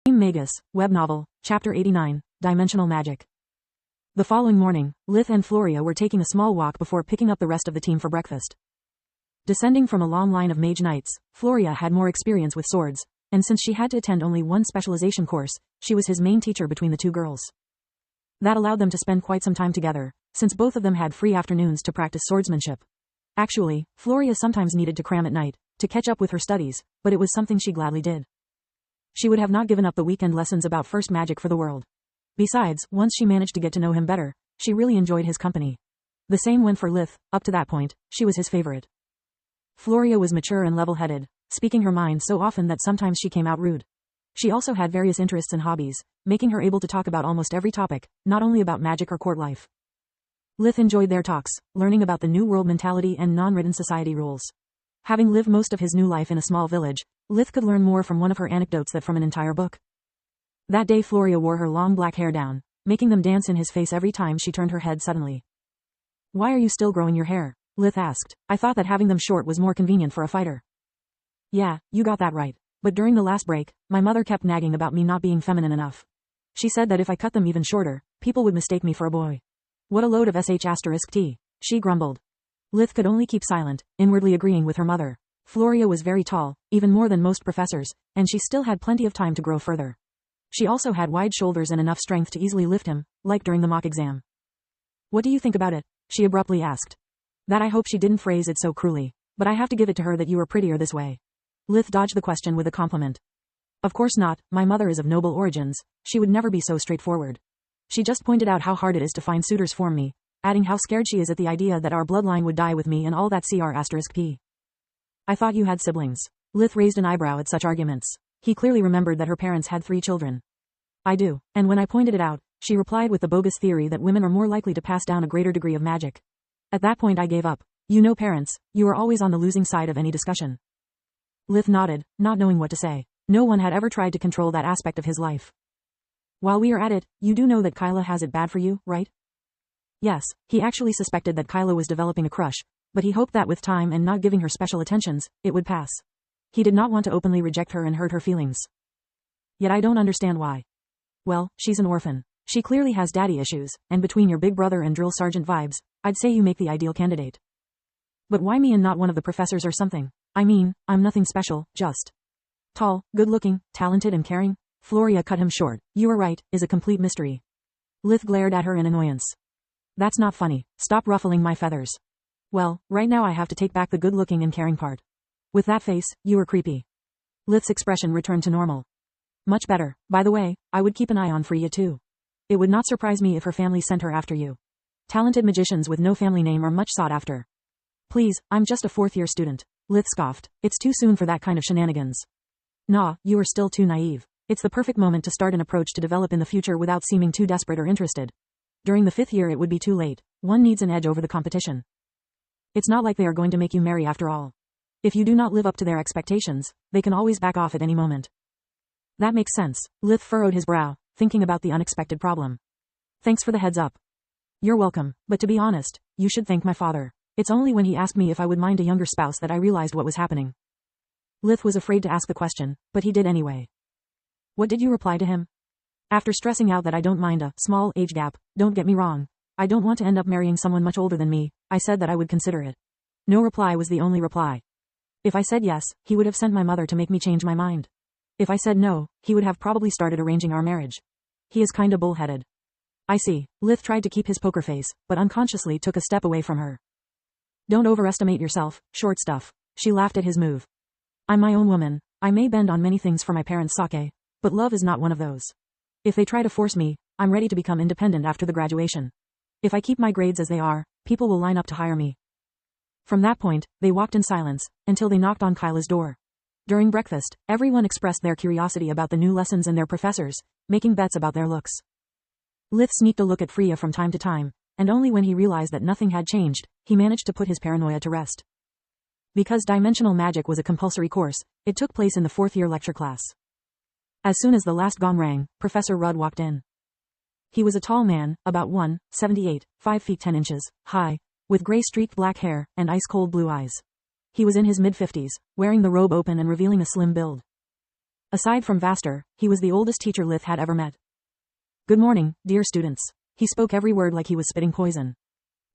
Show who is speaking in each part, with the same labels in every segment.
Speaker 1: Magus, Web Novel, Chapter 89, Dimensional Magic. The following morning, Lith and Floria were taking a small walk before picking up the rest of the team for breakfast. Descending from a long line of mage knights, Floria had more experience with swords, and since she had to attend only one specialization course, she was his main teacher between the two girls. That allowed them to spend quite some time together, since both of them had free afternoons to practice swordsmanship. Actually, Floria sometimes needed to cram at night, to catch up with her studies, but it was something she gladly did. She would have not given up the weekend lessons about first magic for the world. Besides, once she managed to get to know him better, she really enjoyed his company. The same went for Lith. Up to that point, she was his favorite. Floria was mature and level-headed, speaking her mind so often that sometimes she came out rude. She also had various interests and hobbies, making her able to talk about almost every topic, not only about magic or court life. Lith enjoyed their talks, learning about the New World mentality and non-written society rules. Having lived most of his new life in a small village, Lith could learn more from one of her anecdotes than from an entire book. That day Floria wore her long black hair down, making them dance in his face every time she turned her head suddenly. "Why are you still growing your hair?" Lith asked. "I thought that having them short was more convenient for a fighter." "Yeah, you got that right. But during the last break, my mother kept nagging about me not being feminine enough. She said that if I cut them even shorter, people would mistake me for a boy." "What a load of sh*t, she grumbled. Lith could only keep silent, inwardly agreeing with her mother. Floria was very tall, even more than most professors, and she still had plenty of time to grow further. She also had wide shoulders and enough strength to easily lift him, like during the mock exam. "What do you think about it?" she abruptly asked. "That I hope she didn't phrase it so cruelly, but I have to give it to her that you are prettier this way." Lith dodged the question with a compliment. "Of course not, my mother is of noble origins, she would never be so straightforward. She just pointed out how hard it is to find suitors for me, adding how scared she is at the idea that our bloodline would die with me and all that cr**p. I thought you had siblings." Lith raised an eyebrow at such arguments. He clearly remembered that her parents had 3 children. "I do, and when I pointed it out, she replied with the bogus theory that women are more likely to pass down a greater degree of magic. At that point I gave up. You know parents, you are always on the losing side of any discussion." Lith nodded, not knowing what to say. No one had ever tried to control that aspect of his life. "While we are at it, you do know that Kyla has it bad for you, right?" Yes, he actually suspected that Kyla was developing a crush, but he hoped that with time and not giving her special attentions, it would pass. He did not want to openly reject her and hurt her feelings. "Yet I don't understand why." "Well, she's an orphan. She clearly has daddy issues, and between your big brother and drill sergeant vibes, I'd say you make the ideal candidate." "But why me and not one of the professors or something? I mean, I'm nothing special, just tall, good-looking, talented and caring." Floria cut him short. "You are right, is a complete mystery." Lith glared at her in annoyance. "That's not funny, stop ruffling my feathers." "Well, right now I have to take back the good-looking and caring part. With that face, you are creepy." Lith's expression returned to normal. "Much better. By the way, I would keep an eye on Freya too. It would not surprise me if her family sent her after you. Talented magicians with no family name are much sought after." "Please, I'm just a 4th-year student." Lith scoffed. "It's too soon for that kind of shenanigans." "Nah, you are still too naive. It's the perfect moment to start an approach to develop in the future without seeming too desperate or interested. During the 5th year it would be too late. One needs an edge over the competition. It's not like they are going to make you marry after all. If you do not live up to their expectations, they can always back off at any moment." "That makes sense." Lith furrowed his brow, thinking about the unexpected problem. "Thanks for the heads up." "You're welcome, but to be honest, you should thank my father. It's only when he asked me if I would mind a younger spouse that I realized what was happening." Lith was afraid to ask the question, but he did anyway. "What did you reply to him?" "After stressing out that I don't mind a small age gap, don't get me wrong. I don't want to end up marrying someone much older than me, I said that I would consider it." No reply was the only reply. If I said yes, he would have sent my mother to make me change my mind. If I said no, he would have probably started arranging our marriage. He is kinda bullheaded." "I see." Lith tried to keep his poker face, but unconsciously took a step away from her. "Don't overestimate yourself, short stuff." She laughed at his move. "I'm my own woman. I may bend on many things for my parents' sake, but love is not one of those. If they try to force me, I'm ready to become independent after the graduation. If I keep my grades as they are, people will line up to hire me." From that point, they walked in silence, until they knocked on Kyla's door. During breakfast, everyone expressed their curiosity about the new lessons and their professors, making bets about their looks. Lith sneaked a look at Freya from time to time, and only when he realized that nothing had changed, he managed to put his paranoia to rest. Because dimensional magic was a compulsory course, it took place in the 4th-year lecture class. As soon as the last gong rang, Professor Rudd walked in. He was a tall man, about 1'78", 5 feet 10 inches, high, with gray streaked black hair, and ice-cold blue eyes. He was in his mid-50s, wearing the robe open and revealing a slim build. Aside from Vaster, he was the oldest teacher Lith had ever met. Good morning, dear students. He spoke every word like he was spitting poison.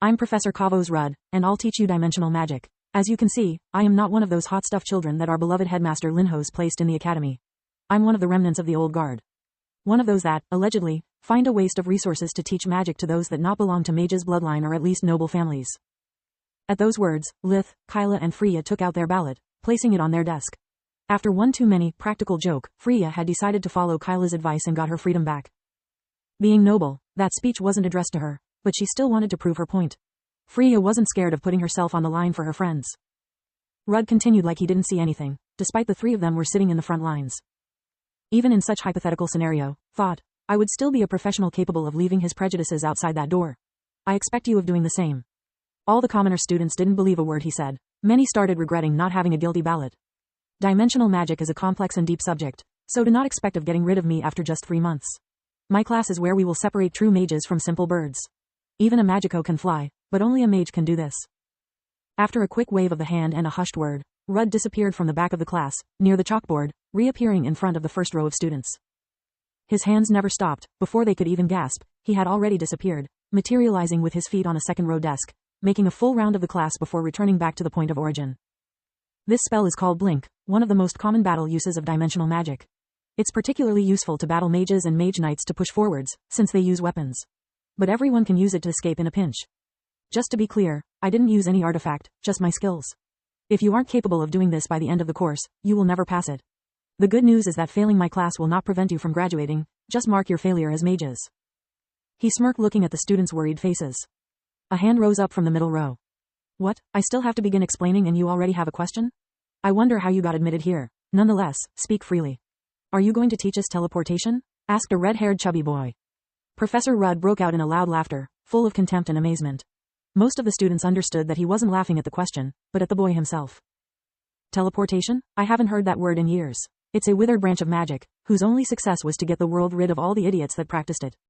Speaker 1: I'm Professor Kavos Rudd, and I'll teach you dimensional magic. As you can see, I am not one of those hot stuff children that our beloved headmaster Linhos placed in the academy. I'm one of the remnants of the old guard. One of those that, allegedly, find a waste of resources to teach magic to those that not belong to mages' bloodline or at least noble families. At those words, Lith, Kyla and Freya took out their ballot, placing it on their desk. After one too many practical joke, Freya had decided to follow Kyla's advice and got her freedom back. Being noble, that speech wasn't addressed to her, but she still wanted to prove her point. Freya wasn't scared of putting herself on the line for her friends. Rudd continued like he didn't see anything, despite the three of them were sitting in the front lines. Even in such hypothetical scenario, thought, I would still be a professional capable of leaving his prejudices outside that door. I expect you of doing the same. All the commoner students didn't believe a word he said. Many started regretting not having a guilty ballot. Dimensional magic is a complex and deep subject, so do not expect of getting rid of me after just 3 months. My class is where we will separate true mages from simple birds. Even a magico can fly, but only a mage can do this. After a quick wave of the hand and a hushed word, Rudd disappeared from the back of the class, near the chalkboard, reappearing in front of the first row of students. His hands never stopped. Before they could even gasp, he had already disappeared, materializing with his feet on a second row desk, making a full round of the class before returning back to the point of origin. This spell is called Blink, one of the most common battle uses of dimensional magic. It's particularly useful to battle mages and mage knights to push forwards, since they use weapons. But everyone can use it to escape in a pinch. Just to be clear, I didn't use any artifact, just my skills. If you aren't capable of doing this by the end of the course, you will never pass it. The good news is that failing my class will not prevent you from graduating, just mark your failure as mages. He smirked looking at the students' worried faces. A hand rose up from the middle row. What, I still have to begin explaining and you already have a question? I wonder how you got admitted here. Nonetheless, speak freely. Are you going to teach us teleportation? Asked a red-haired chubby boy. Professor Rudd broke out in a loud laughter, full of contempt and amazement. Most of the students understood that he wasn't laughing at the question, but at the boy himself. Teleportation? I haven't heard that word in years. It's a withered branch of magic, whose only success was to get the world rid of all the idiots that practiced it.